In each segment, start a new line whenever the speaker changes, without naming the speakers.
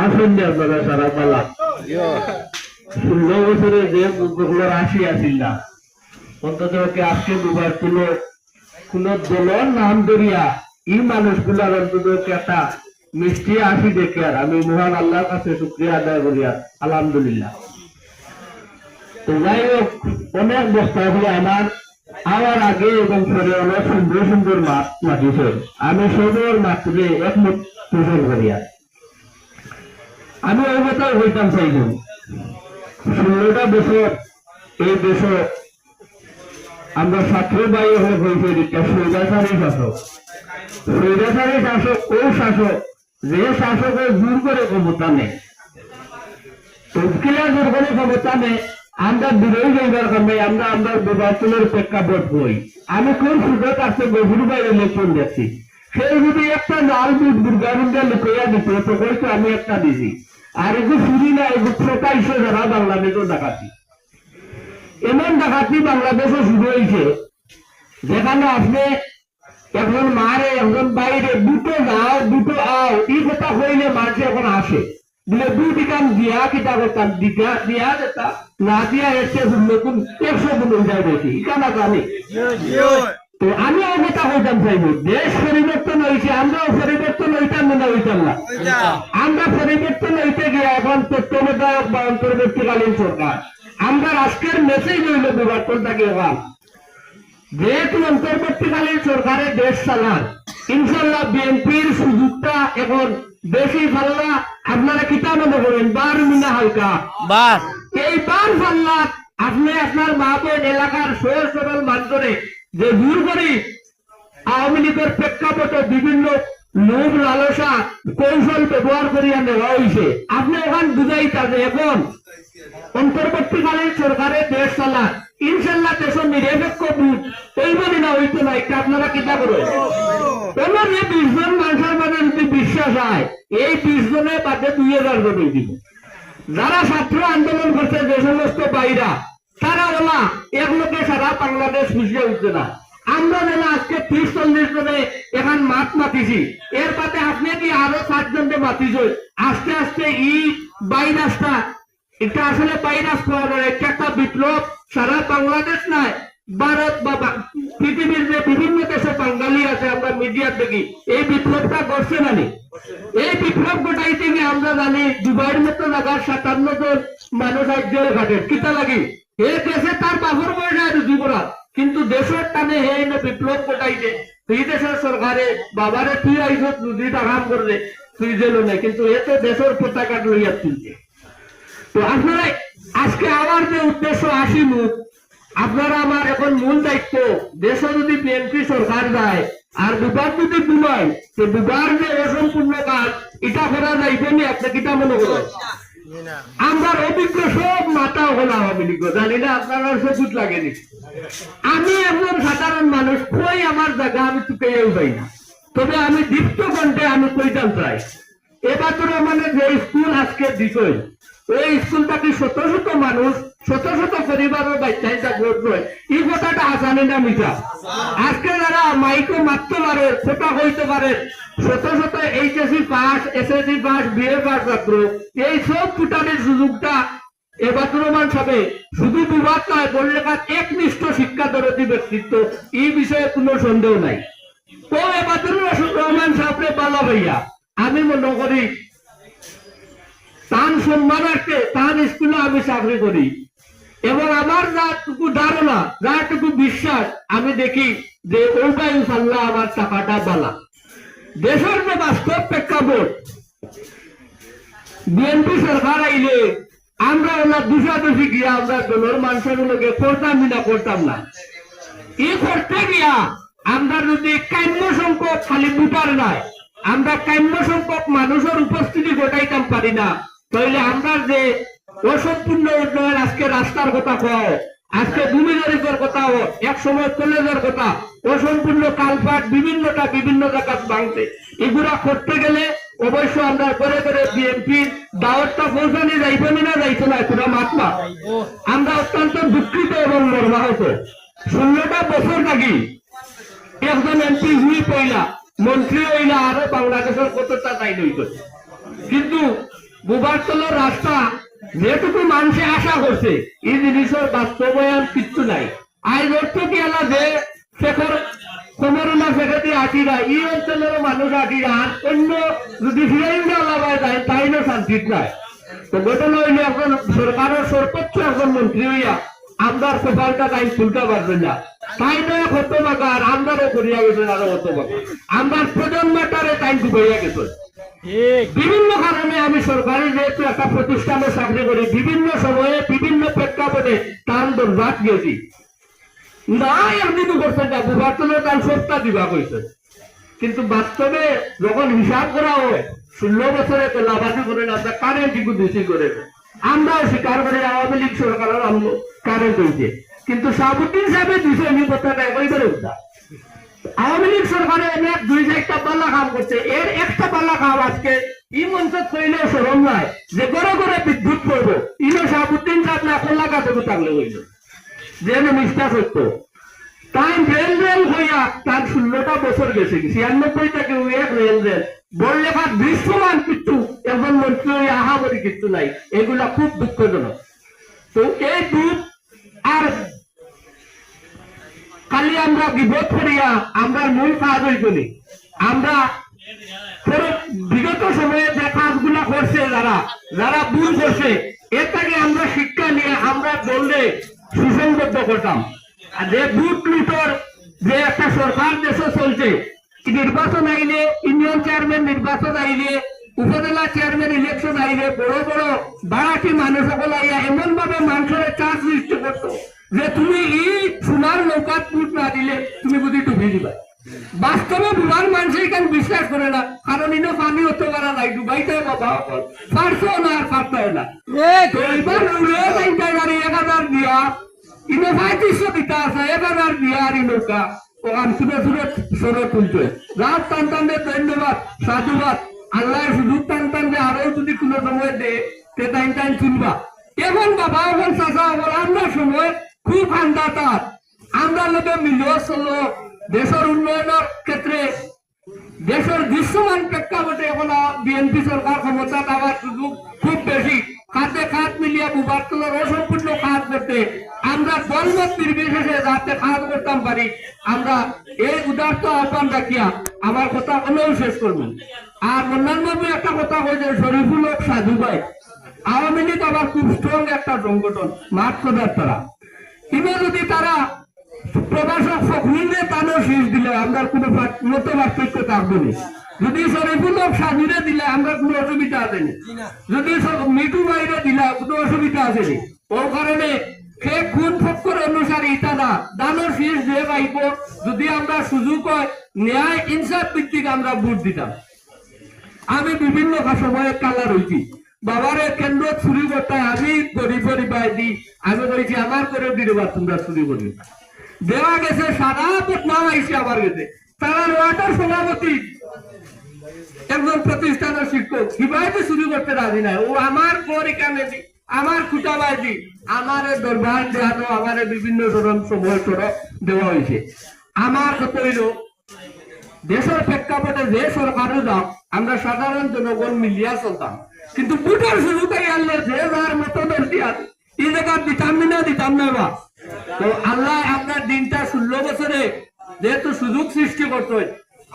আসেন যে আপনারা সারা পালা 16 বছরে যে মুখগুলো রাশি আসিল না অন্তত আজকে দুবার কোন দলের নাম ধরিয়া এই মানুষগুলার অন্তত একটা মিষ্টি আসি দেখে আর আমি মহান আল্লাহর কাছে শুকরিয়া আদায় করিয়া আলহামদুলিল্লাহ। তো যাই হোক, অনেক বস্তা হলে আমার আগে এবং পরে অনেক সুন্দর সুন্দর মাছ মাতিছে, আমি সদর মাত্রে একমত পোষণ করিয়া আমি ওই কথা হইতাম চাইলাম 16টা বছর এই দেশে আমরা ছাত্র বায়ু হয়ে হয়েছে স্বৈরাচারী শাসক ও শাসক যে শাসকের জোর করে ক্ষমতা নেই, তৎকিলা জোর করে ক্ষমতা নেই, আমরা বিরোধী যাইবার কারণে আমরা নির্বাচনের প্রেক্ষাপট হই। আমি কোন সুযোগ আছে গভীরভাবে ইলেকশন দেখছি, সেই যদি একটা লাল বুট দুর্গারুন্দা লুকাইয়া দিত তো হয়তো আমি একটা দিছি, আর এগুলো শুনি না এগুলো প্রকাশ্যে যারা বাংলাদেশও ডাকাতি, এমন ডাকাতি বাংলাদেশও শুরু হয়েছে যেখানে আপনি এখন মারে এখন বাইরে দুটো যাও দুটো আও এই কথা হইলে মাঝে এখন আসে বলে দুটি কাম দিয়া কিতা করতাম দিয়া যেতা না দিয়া এসে নতুন 100 গুণ যায় বেশি কেনা জানি। তো আমি ও কথা হইতাম চাইব, দেশ পরিবর্তন হয়েছে, আমরাও পরিবর্তন হইতাম মনে হইতাম না, আমরা পরিবর্তন হইতে গিয়ে এখন তত্ত্বাবধায়ক বা অন্তর্বর্তীকালীন সরকার, আমরা আজকের মেসেজ হইল বিভাগটাকে এবার যেহেতু অন্তর্বর্তীকালীন সরকারের দেশ চালান, ইনশাল্লাহ বিএনপির সুযোগটা এখন বেশি পাল্লা আপনারা কিতা মনে করেন বার মিনা হালকা বার এই বার পাল্লা আপনি আপনার মা বোন এলাকার সহজ সরল মাধ্যমে যে দূর করি আওয়ামী লীগের প্রেক্ষাপটে বিভিন্ন লোভ লালসা কৌশল ব্যবহার করিয়া নেওয়া হয়েছে, আপনি ওখান বুঝাইতা যে এখন অন্তর্বর্তীকালীন সরকারের দেশ চালান, ইনশাল্লাহ দেশের নিরপেক্ষ বুথ ওইভাবে না হইতে না, এটা আপনারা কিতা করবেন? তোমার এই 20 জন মানুষের মানে যদি বিশ্বাস হয় এই 20 জনের বাদে 2000 জন দিব, যারা ছাত্র আন্দোলন করছে যে সমস্ত বাইরা তারা ওলা এক লোকে সারা বাংলাদেশ বুঝিয়ে উঠছে না, আমরা নেলা আজকে 30-40 জনে এখন মাত মাতিছি, এর বাদে আপনি কি আরো 7 জনকে মাতিছ, আস্তে আস্তে এই ভাইরাসটা এটা আসলে ভাইরাস এটা একটা বিপ্লব সারা বাংলাদেশ নয় ভারত বা পৃথিবীর যে বিভিন্ন দেশে বাঙালি আছে আমরা মিডিয়া দেখি এই বিপ্লবটা করছে মানে এই বিপ্লব ঘটাইতে গিয়ে আমরা জানি দুবাইয়ের মতো জায়গার 57 জন মানুষ জেল ঘাটে কিতা লাগি এই দেশে তার বাবুর বয়সে রুজি করা, কিন্তু দেশের টানে হে বিপ্লব ঘটাইছে, এই দেশের সরকারে বাবারে তুই আইস রুজিটা কাম করলে তুই জেল নেই, কিন্তু এতে দেশের পতাকা লইয়া তুলছে। তো আপনারা আজকে আমার যে উদ্দেশ্য 80 মুখ, আপনারা আমার এখন মূল দায়িত্ব দেশে যদি বিএনপি সরকার যায় আর দুবার যদি ডুবাই তো দুবার যে অসম্পূর্ণ কাজ এটা করা যাইবে নি, আপনি কিটা মনে করেন? আমরা অভিজ্ঞ সব মাথা হলা আওয়ামী লীগ জানি না আপনারা সবুজ লাগেনি, আমি একজন সাধারণ মানুষ কই আমার জায়গা আমি চুকেও যাই না, তবে আমি দীপ্ত কণ্ঠে আমি কইতাম চাই এবার মানে যে স্কুল আজকে দিছই ওই স্কুলটাকে শত শত মানুষ শত শত পরিবারের বাচ্চাই জাগ্রত নয়, এই কথাটা আসানি না মিঠা। আজকে যারা মাইকো মারতে পারে কথা হইতে পারে শত শত HSC pass SSC pass BA pass ছাত্র এই সব ফুটানের সুযোগটা এবার রহমান সাহেব শুধু বিবাদ নয় বললে একনিষ্ঠ শিক্ষা দরদি ব্যক্তিত্ব, এই বিষয়ে কোনো সন্দেহ নাই। তো এবার রহমান সাহেবরে পালা ভাইয়া আমি মনে করি তার সম্মানার্থে তার স্কুলে আমি চাকরি করি এবং আমার যাটুকু ধারণা যাটুকু বিশ্বাস আমি দেখি যে ওইটা ইনশাল্লাহ আমার টাকাটা বালা। দেশের যে বাস্তব প্রেক্ষাপট বিএনপি সরকার আইলে আমরা ওলা দুষাদুষি গিয়া আমরা দলের মানুষগুলোকে করতাম না, এই করতে গিয়া আমরা যদি কাম্য সংখ্যক খালি ভোটার নাই আমরা কাম্য সংখ্যক মানুষের উপস্থিতি ঘটাইতাম পারি না, তাহলে আমরা যে অসম্পূর্ণ উন্নয়ন আজকে রাস্তার কথা কও, আজকে ভূমিদরিকের কথা এক সময় কলেজের কথা অসম্পূর্ণ কালপাট বিভিন্ন জায়গা ভাঙছে, এগুলা করতে গেলে অবশ্য আমরা করে করে বিএনপির দাওয়াতটা পৌঁছানি যাইবনি না যাইতো না পুরা মাত্রা আমরা অত্যন্ত দুঃখিত এবং মর্মাহত। 16টা বছর থাকি একজন এমপি হুই পইলা মন্ত্রী হইলা আরো বাংলাদেশের কতটা দায়ী হইত, কিন্তু বুবারতলার রাস্তা যেটুকু মানুষে আশা করছে এই জিনিসের বাস্তবায়ন কিচ্ছু নাই। আজ অর্থ কি আলা যে শেখর কোমরনা শেখাতে আটিরা এই অঞ্চলের মানুষ আটিরা আর অন্য যদি ফিরাইলে আলাদা যায় তাইলে শান্তি নাই। তো ঘটনা হইলে এখন সরকারের সর্বোচ্চ একজন মন্ত্রী হইয়া আমদার সফলটা তাই ফুলটা পারবেন না, তাই নয় কত বাকা আর আমদারও করিয়া গেছেন আরো কত বাকা আমদার প্রজন্মটারে তাই ডুবাইয়া গেছেন। বিভিন্ন কারণে আমি সরকারি যেহেতু একটা প্রতিষ্ঠানে চাকরি করি বিভিন্ন সময়ে বিভিন্ন প্রেক্ষাপটে তার দরজাত গেছি না একদিনও করছেন না বুবাতলে তার সত্তা দিবা কইছে, কিন্তু বাস্তবে যখন হিসাব করা হয় 16 বছরে তো লাভাদি করেন আপনার কারেন্ট একটু বেশি করে আমরাও স্বীকার করি আওয়ামী লীগ সরকারের কারেন্ট হয়েছে, কিন্তু শাহাবুদ্দিন সাহেবের দিছে আমি কথাটা একবারে উঠা আওয়ামী লীগ সরকারে অনেক 2-4টা পাল্লা কাম করছে, এর একটা পাল্লা কাম আজকে ই মঞ্চ কইলেও সরম নাই যে ঘরে ঘরে বিদ্যুৎ পড়বো ইনো শাহাবুদ্দিন সাহেব না খোলা কাছে থাকলে হইল যে মিস্টা সত্য তাই রেল রেল হইয়া তার 16টা বছর গেছে 96 থেকে এক রেল রেল বড় লেখা দৃশ্যমান কিচ্ছু একজন মন্ত্রী হইয়া আহা বলি কিচ্ছু নাই, এগুলা খুব দুঃখজনক। তো এই দুঃখ আর খালি আমরা বিপদ করিয়া আমরা মূল কাজ হইনি, আমরা বিগত সময়ে যে কাজগুলা করছে যারা যারা ভুল করছে এর থেকে আমরা শিক্ষা নিয়ে আমরা বললে সুসংবদ্ধ করতাম। আর যে বুট লুটোর যে একটা সরকার দেশে চলছে নির্বাচন আইলে ইউনিয়ন চেয়ারম্যান নির্বাচন আইলে উপজেলা চেয়ারম্যান ইলেকশন আইলে বড় বড় বাড়াটি মানুষ সকল আইয়া এমন ভাবে মানুষের চাপ সৃষ্টি করতো যে তুমি এই সোনার নৌকাত বুট না দিলে তুমি বুঝি ডুবি দিবা। বাস্তবে ডুবার মানুষ এখানে বিশ্বাস করে না, কারণ ইনো পানি হতে পারা নাই ডুবাইতে বাবা পারছো না আর পারতেও না। এবার 1000 দিয়া ইনো 3500 দিতে আছে 1000 দিয়া আর নৌকা ওখান সুরে সুরে সরে তুলছে। রাত টান টান ধন্যবাদ সাধুবাদ আল্লাহ সুযোগ টান টান আরো যদি কোনো সময় দে তে টাইম টাইম তুলবা। এখন বাবা এখন চাষা আমরা সময় খুব ঠান্ডা তার আমরা লোকে মিলিয়ে চলো দেশের উন্নয়নের ক্ষেত্রে দেশের দৃশ্যমান প্রেক্ষাপটে এখন বিএনপি সরকার ক্ষমতা দেওয়ার সুযোগ খুব বেশি, খাতে খাত মিলিয়ে বুবারতলার অসম্পূর্ণ কাজ করতে আমরা দলমত নির্বিশেষে যাতে কাজ করতাম পারি আমরা এই উদার্ত আহ্বান রাখিয়া আমার কথা হলেও শেষ করবেন। আর অন্যান্য একটা কথা হয়েছে শরীফুল হক সাধু ভাই আওয়ামী লীগ আবার খুব স্ট্রং একটা সংগঠন মাঠ করার তারা এবার যদি তারা প্রবাসক ফখরুলকে তানও শীষ দিলে আমরা কোনো মতো পার্থক্য থাকবো না, যদি শরীফুল হক সাধুরে দিলে আমরা কোনো অসুবিধা আছে না, যদি মিঠু ভাইরে দিলে কোনো অসুবিধা আছে না। ওর কারণে সে খুন ফক্কর অনুসারী তারা দানোর শীষ দিয়ে পাইব যদি আমরা সুযোগ হয় ন্যায় ইনসাফ ভিত্তিক আমরা ভোট দিতাম। আমি বিভিন্ন সময়ে কালার হয়েছি বাবারে কেন্দ্র চুরি করতে আমি গরিব পরিবার দিই আমি বলেছি আমার করে দিবা তোমরা চুরি করি দেওয়া গেছে সাদা নাম আইসি আমার গেছে তারা ওয়াটার সভাপতি একজন প্রতিষ্ঠানের শিক্ষক কিভাবে চুরি করতে রাজি নাই, ও আমার পর এখানে আমার খুঁটা বাজি আমার দরবার দেওয়ানো আমার বিভিন্ন ধরন সময় দেওয়া হয়েছে। আমার কত হইল দেশের প্রেক্ষাপটে যে সরকারও যাও আমরা সাধারণ জনগণ মিলিয়া চলতাম, কিন্তু বুটের সুযোগ আনলে যে যার মতো দর্শী আছে এই জায়গা দিতাম না বা তো আল্লাহ আপনার দিনটা 16 বছরে যেহেতু সুযোগ সৃষ্টি করতে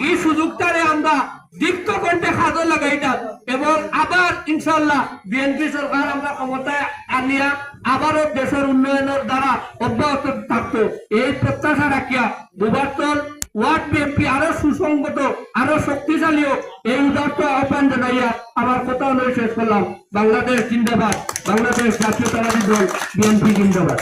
এই সুযোগটারে আমরা দীপ্ত কণ্ঠে কাজে লাগাইতাম এবং আবার ইনশাল্লাহ বিএনপি সরকার আমরা ক্ষমতায় আনিয়া আবারও দেশের উন্নয়নের দ্বারা অব্যাহত থাকতো এই প্রত্যাশা রাখিয়া বুবারতল ওয়ার্ড বিএনপি আরো সুসংগত আরো শক্তিশালী হোক এই উদার্ত আহ্বান জানাইয়া আমার কথা অনুযায়ী শেষ করলাম। বাংলাদেশ জিন্দাবাদ, বাংলাদেশ জাতীয়তাবাদী দল বিএনপি জিন্দাবাদ।